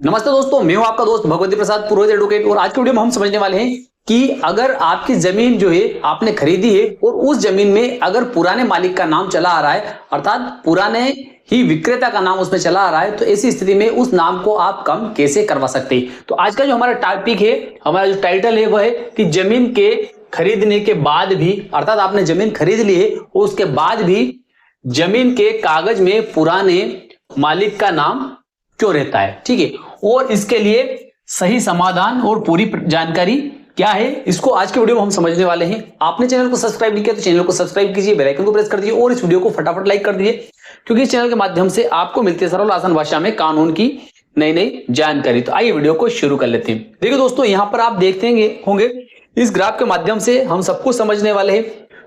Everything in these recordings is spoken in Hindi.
नमस्ते दोस्तों, मैं हूं आपका दोस्त भगवती प्रसाद पुरोहित एडवोकेट। और आज की वीडियो में हम समझने वाले हैं कि अगर आपकी जमीन जो है आपने खरीदी है और उस जमीन में अगर पुराने मालिक का नाम चला आ रहा है, अर्थात पुराने ही विक्रेता का नाम उसमें चला आ रहा है, तो ऐसी स्थिति में उस नाम को आप कम कैसे करवा सकते हैं। तो आज का जो हमारा टॉपिक है, हमारा जो टाइटल है, वह है कि जमीन के खरीदने के बाद भी, अर्थात आपने जमीन खरीद ली है और उसके बाद भी जमीन के कागज में पुराने मालिक का नाम क्यों रहता है। ठीक है, और इसके लिए सही समाधान और पूरी जानकारी क्या है, इसको आज के वीडियो में हम समझने वाले हैं। आपने चैनल को सब्सक्राइब नहीं किया तो चैनल को सब्सक्राइब कीजिए, बेल आइकन को प्रेस कर दीजिए और इस वीडियो को फटाफट लाइक कर दीजिए, क्योंकि इस चैनल के माध्यम से आपको मिलती है सरल आसान भाषा में कानून की नई नई जानकारी। तो आइए वीडियो को शुरू कर लेते हैं। देखिए दोस्तों, यहाँ पर आप देखते होंगे इस ग्राफ के माध्यम से हम सब कुछ समझने वाले हैं।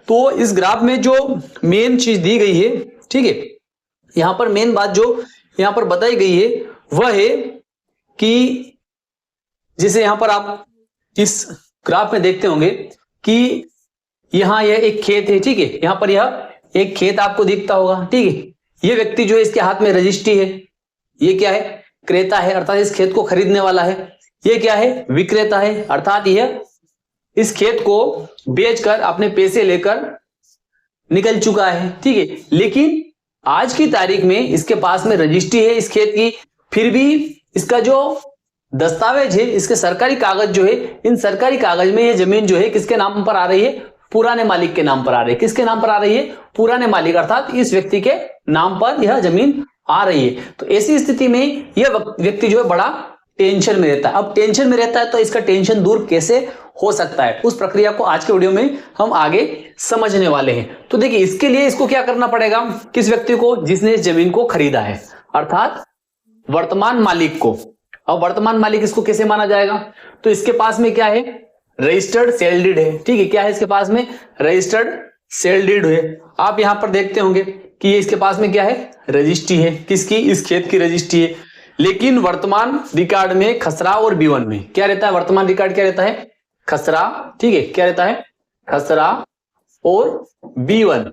तो इस ग्राफ में जो मेन चीज दी गई है, ठीक है, यहाँ पर मेन बात जो यहाँ पर बताई गई है वह है कि जिसे यहां पर आप इस ग्राफ में देखते होंगे कि यहां यह एक खेत है। ठीक है, यहां पर यह एक खेत आपको दिखता होगा। ठीक है, यह व्यक्ति जो है इसके हाथ में रजिस्ट्री है। ये क्या है? क्रेता है, अर्थात इस खेत को खरीदने वाला है। यह क्या है? विक्रेता है, अर्थात यह इस खेत को बेचकर अपने पैसे लेकर निकल चुका है। ठीक है, लेकिन आज की तारीख में इसके पास में रजिस्ट्री है इस खेत की, फिर भी इसका जो दस्तावेज है, इसके सरकारी कागज जो है, इन सरकारी कागज में यह जमीन जो है किसके नाम पर आ रही है? पुराने मालिक के नाम पर आ रही है। किसके नाम पर आ रही है? पुराने मालिक, अर्थात इस व्यक्ति के नाम पर यह जमीन आ रही है। तो ऐसी स्थिति में यह व्यक्ति जो है बड़ा टेंशन में रहता है। अब टेंशन में रहता है तो इसका टेंशन दूर कैसे हो सकता है, उस प्रक्रिया को आज के वीडियो में हम आगे समझने वाले हैं। तो देखिए, इसके लिए इसको क्या करना पड़ेगा? किस व्यक्ति को? जिसने इस जमीन को खरीदा है, अर्थात वर्तमान मालिक को। अब वर्तमान मालिक इसको कैसे माना जाएगा? तो इसके पास में क्या है? रजिस्टर्ड सेल डीड है। ठीक है, क्या है इसके पास में? रजिस्टर्ड सेल डीड है। आप यहां पर देखते होंगे कि ये इसके पास में क्या है? रजिस्ट्री है। किसकी? इस खेत की रजिस्ट्री है। लेकिन वर्तमान रिकॉर्ड में खसरा और बीवन में क्या रहता है? वर्तमान रिकॉर्ड क्या रहता है? खसरा। ठीक है, क्या रहता है? खसरा और बीवन।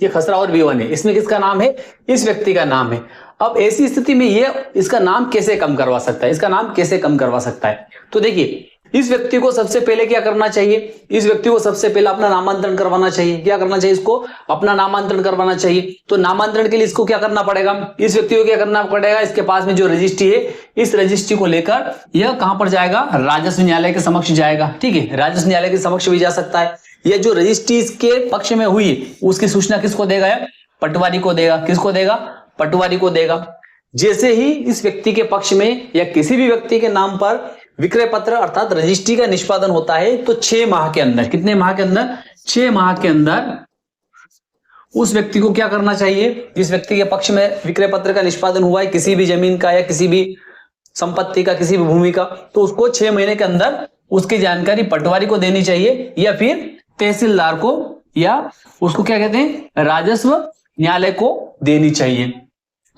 ये खसरा और बीवन है। इसमें किसका नाम है? इस व्यक्ति का नाम है। अब ऐसी स्थिति में ये इसका नाम कैसे कम करवा सकता है? इसका नाम कैसे कम करवा सकता है? तो देखिए, इस व्यक्ति को सबसे पहले क्या करना चाहिए? इस व्यक्ति को सबसे पहले अपना नामांतरण करवाना चाहिए। क्या करना चाहिए? इसको अपना नामांतरण करवाना चाहिए। तो नामांतरण के लिए इसको क्या करना पड़ेगा? इस व्यक्ति को क्या करना पड़ेगा? इसके पास में जो रजिस्ट्री है, इस रजिस्ट्री को लेकर यह कहां पर जाएगा? राजस्व न्यायालय के समक्ष जाएगा। ठीक है, राजस्व न्यायालय के समक्ष भी जा सकता है। यह जो रजिस्ट्री के पक्ष में हुई उसकी सूचना किसको देगा? पटवारी को देगा। किसको देगा? पटवारी को देगा। जैसे ही इस व्यक्ति के पक्ष में या किसी भी व्यक्ति के नाम पर विक्रय पत्र अर्थात रजिस्ट्री का निष्पादन होता है, तो 6 माह के अंदर, कितने माह के अंदर? 6 माह के अंदर उस व्यक्ति को क्या करना चाहिए? जिस व्यक्ति के पक्ष में विक्रय पत्र का निष्पादन हुआ है, किसी भी जमीन का या किसी भी संपत्ति का, किसी भी भूमि का, तो उसको 6 महीने के अंदर उसकी जानकारी पटवारी को देनी चाहिए या फिर तहसीलदार को, या उसको क्या कहते हैं? राजस्व न्यायालय को देनी चाहिए।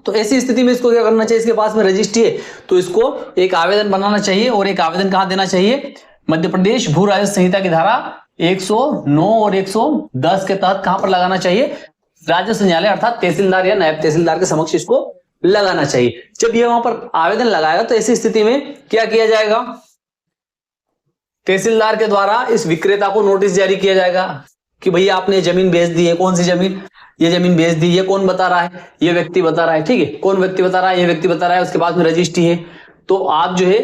तो ऐसी स्थिति में इसको क्या करना चाहिए? इसके पास में रजिस्ट्री है तो इसको एक आवेदन बनाना चाहिए। और एक आवेदन कहां देना चाहिए? मध्य प्रदेश भू राजस्व संहिता की धारा 109 और 110 के तहत कहां पर लगाना चाहिए? राजस्व न्यायालय अर्थात तहसीलदार या नायब तहसीलदार के समक्ष इसको लगाना चाहिए। जब ये वहां पर आवेदन लगाएगा तो ऐसी स्थिति में क्या किया जाएगा? तहसीलदार के द्वारा इस विक्रेता को नोटिस जारी किया जाएगा कि भैया आपने जमीन बेच दी है। कौन सी जमीन? ये जमीन बेच दी। ये कौन बता रहा है? ये व्यक्ति बता रहा है। ठीक है, कौन व्यक्ति बता रहा है? ये व्यक्ति बता रहा है। उसके पास में रजिस्ट्री है। तो आप जो है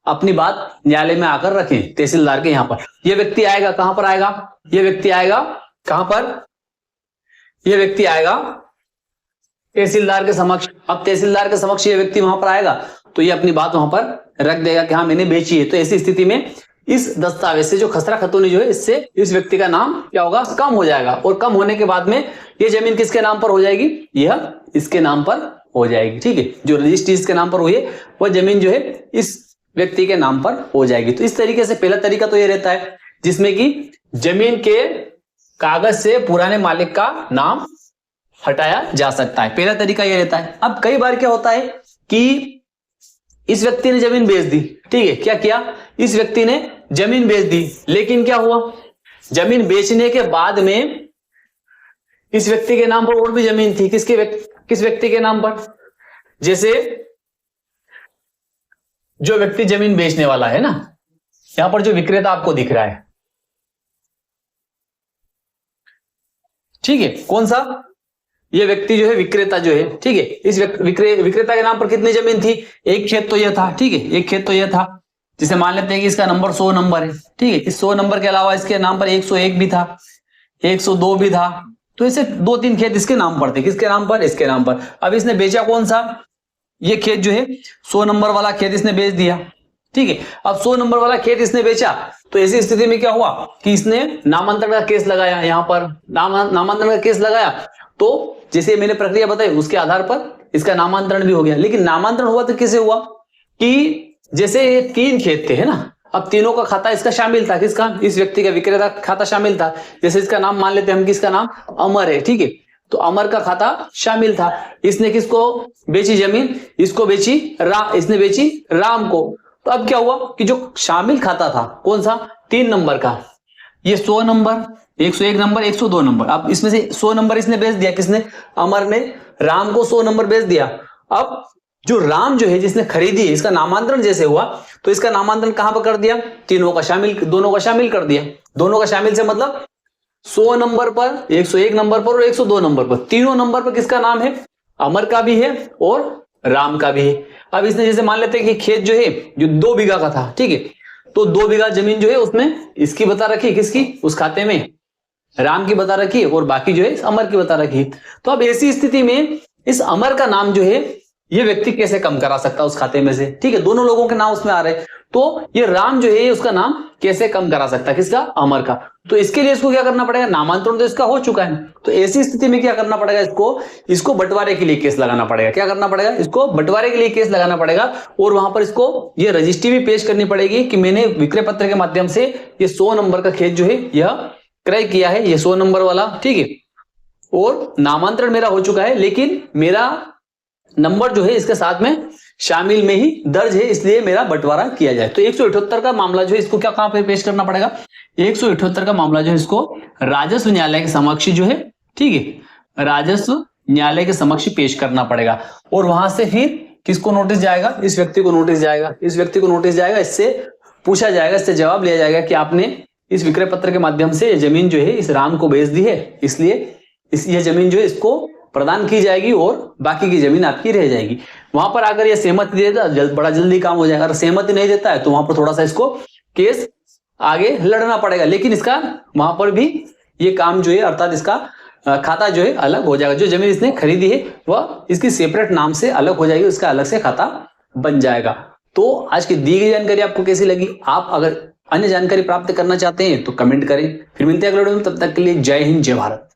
अपनी बात न्यायालय में आकर रखें, तहसीलदार के यहां पर। ये व्यक्ति आएगा, कहां पर आएगा? ये व्यक्ति आएगा कहां पर? ये व्यक्ति आएगा तहसीलदार के समक्ष। अब तहसीलदार के समक्ष ये व्यक्ति वहां पर आएगा तो ये अपनी बात वहां पर रख देगा कि हाँ मैंने बेची है। तो ऐसी स्थिति में इस दस्तावेज से जो खसरा खतौनी जो है, इससे इस व्यक्ति का नाम क्या होगा? कम हो जाएगा। और कम होने के बाद में ये जमीन किसके नाम पर हो जाएगी? यह इसके नाम पर हो जाएगी। ठीक है, जो रजिस्ट्री इसके नाम पर हुई है वह जमीन जो है इस व्यक्ति के नाम पर हो जाएगी। तो इस तरीके से पहला तरीका तो ये रहता है जिसमें कि जमीन के कागज से पुराने मालिक का नाम हटाया जा सकता है। पहला तरीका यह रहता है। अब कई बार क्या होता है कि इस व्यक्ति ने जमीन बेच दी। ठीक है, क्या किया? इस व्यक्ति ने जमीन बेच दी, लेकिन क्या हुआ? जमीन बेचने के बाद में इस व्यक्ति के नाम पर और भी जमीन थी। किस व्यक्ति के नाम पर? जैसे जो व्यक्ति जमीन बेचने वाला है ना, यहां पर जो विक्रेता आपको दिख रहा है, ठीक है, कौन सा, ये व्यक्ति जो है विक्रेता जो है, ठीक है, इस विक्रेता के नाम पर कितनी जमीन थी, एक खेत तो यह था, ठीक है, एक खेत तो यह था, जिसे मान लेते हैं कि इसका नंबर 100 नंबर है, ठीक है, इस 100 नंबर के अलावा इसके नाम पर 101 भी था, 102 भी था, तो इसे 2-3 खेत इसके नाम पर थे, किसके नाम पर, इसके नाम पर। अब इसने बेचा कौन सा, ये खेत जो है 100 नंबर वाला खेत इसने बेच दिया, ठीक है। अब 100 नंबर वाला खेत इसने बेचा, तो ऐसी स्थिति में क्या हुआ कि इसने नामांतरण का केस लगाया, यहां पर नामांतरण का केस लगाया, तो जैसे मैंने प्रक्रिया बताई उसके आधार पर इसका नामांतरण भी हो गया। लेकिन नामांतरण हुआ तो कैसे हुआ कि जैसे ये 3 खेत थे, है ना, अब तीनों का खाता इसका शामिल था, किसका, इस व्यक्ति का, विक्रेता का खाता शामिल था। जैसे इसका नाम मान लेते हैं हम, किसका नाम, अमर है, ठीक है, तो अमर का खाता शामिल था। इसने किसको बेची जमीन, इसको बेची इसने बेची राम को। तो अब क्या हुआ कि जो शामिल खाता था कौन सा, 3 नंबर का, ये 100 नंबर, 101 नंबर, 102 नंबर, अब इसमें से 100 नंबर इसने बेच दिया, किसने, अमर ने राम को 100 नंबर बेच दिया। अब जो राम जो है जिसने खरीदी है, इसका नामांतरण जैसे हुआ तो इसका नामांतरण कहां पर कर दिया, तीनों का शामिल, दोनों का शामिल कर दिया। दोनों का शामिल से मतलब 100 नंबर पर, 101 नंबर पर और 102 नंबर पर, तीनों नंबर पर किसका नाम है, अमर का भी है और राम का भी है। अब इसने जैसे मान लेते हैं कि खेत जो है जो 2 बीघा का था, ठीक है, तो 2 बीघा जमीन जो है उसमें इसकी बता रखी, किसकी, उस खाते में राम की बता रखी और बाकी जो है अमर की बता रखी। तो अब ऐसी स्थिति में इस अमर का नाम जो है ये व्यक्ति कैसे कम करा सकता है उस खाते में से, ठीक है, दोनों लोगों के नाम उसमें आ रहे हैं, तो ये राम जो है उसका नाम कैसे कम करा सकता है, किसका, अमर का। तो इसके लिए इसको क्या करना पड़ेगा, नामांतरण तो इसका हो चुका है, तो ऐसी स्थिति में क्या करना पड़ेगा, इसको बंटवारे के लिए केस लगाना पड़ेगा। क्या करना पड़ेगा, इसको बंटवारे के लिए केस लगाना पड़ेगा और वहां पर इसको ये रजिस्ट्री भी पेश करनी पड़ेगी कि मैंने विक्रय पत्र के माध्यम से ये 100 नंबर का खेत जो है यह क्रय किया है, ये 100 नंबर वाला, ठीक है, और नामांतरण मेरा हो चुका है, लेकिन मेरा नंबर जो है इसके साथ में शामिल में ही दर्ज है, इसलिए मेरा बंटवारा किया जाए। तो 178 का मामला जो है इसको क्या, कहां पे पेश करना पड़ेगा, 178 का मामला जो है इसको राजस्व न्यायालय के समक्ष जो है, ठीक है, राजस्व न्यायालय के समक्ष पेश करना पड़ेगा। और वहां से फिर किसको नोटिस जाएगा, इस व्यक्ति को नोटिस जाएगा, इस व्यक्ति को नोटिस जाएगा, इससे पूछा जाएगा, इससे जवाब लिया जाएगा कि आपने इस विक्रय पत्र के माध्यम से जमीन जो है इस राम को बेच दी है, इसलिए यह जमीन जो है इसको प्रदान की जाएगी और बाकी की जमीन आपकी रह जाएगी। वहां पर अगर ये सहमति देता बड़ा जल्दी काम हो जाएगा, अगर सहमति नहीं देता है तो वहां पर थोड़ा सा इसको केस आगे लड़ना पड़ेगा, लेकिन इसका वहां पर भी ये काम जो है अर्थात इसका खाता जो है अलग हो जाएगा। जो जमीन इसने खरीदी है वह इसकी सेपरेट नाम से अलग हो जाएगी, उसका अलग से खाता बन जाएगा। तो आज की दी गई जानकारी आपको कैसी लगी, आप अगर अन्य जानकारी प्राप्त करना चाहते हैं तो कमेंट करें। फिर मिलते हैं अगले वीडियो में, तब तक के लिए जय हिंद, जय भारत।